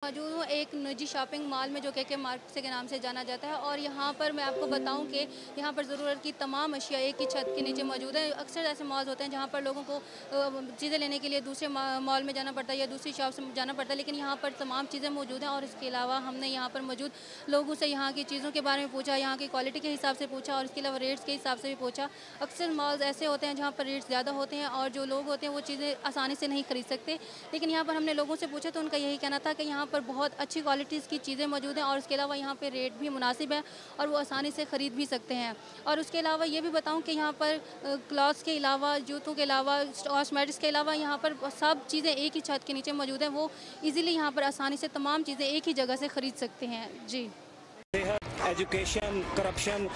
मौजूद हूँ एक निजी शॉपिंग मॉल में जो के मार्केट के नाम से जाना जाता है और यहाँ पर मैं आपको बताऊँ कि यहाँ पर ज़रूरत की तमाम अशिया एक ही छत के नीचे मौजूद है। अक्सर ऐसे मॉल्स होते हैं जहाँ पर लोगों को चीज़ें लेने के लिए दूसरे मॉल में जाना पड़ता है या दूसरी शॉप से जाना पड़ता है, लेकिन यहाँ पर तमाम चीज़ें मौजूद हैं। और इसके अलावा हमने यहाँ पर मौजूद लोगों से यहाँ की चीज़ों के बारे में पूछा, यहाँ की क्वालिटी के हिसाब से पूछा और इसके अलावा रेट्स के हिसाब से भी पूछा। अक्सर मॉल्स ऐसे होते हैं जहाँ पर रेट्स ज़्यादा होते हैं और जो लोग होते हैं वो चीज़ें आसानी से नहीं खरीद सकते, लेकिन यहाँ पर हमने लोगों से पूछा तो उनका यही कहना था कि यहाँ पर बहुत अच्छी क्वालिटीज़ की चीज़ें मौजूद हैं और उसके अलावा यहाँ पे रेट भी मुनासिब है और वो आसानी से ख़रीद भी सकते हैं। और उसके अलावा ये भी बताऊँ कि यहाँ पर क्लॉथ्स के अलावा, जूतों के अलावा, कॉस्मेटिक्स के अलावा यहाँ पर सब चीज़ें एक ही छत के नीचे मौजूद हैं। वो ईज़िली यहाँ पर आसानी से तमाम चीज़ें एक ही जगह से ख़रीद सकते हैं। जी। Education, corruption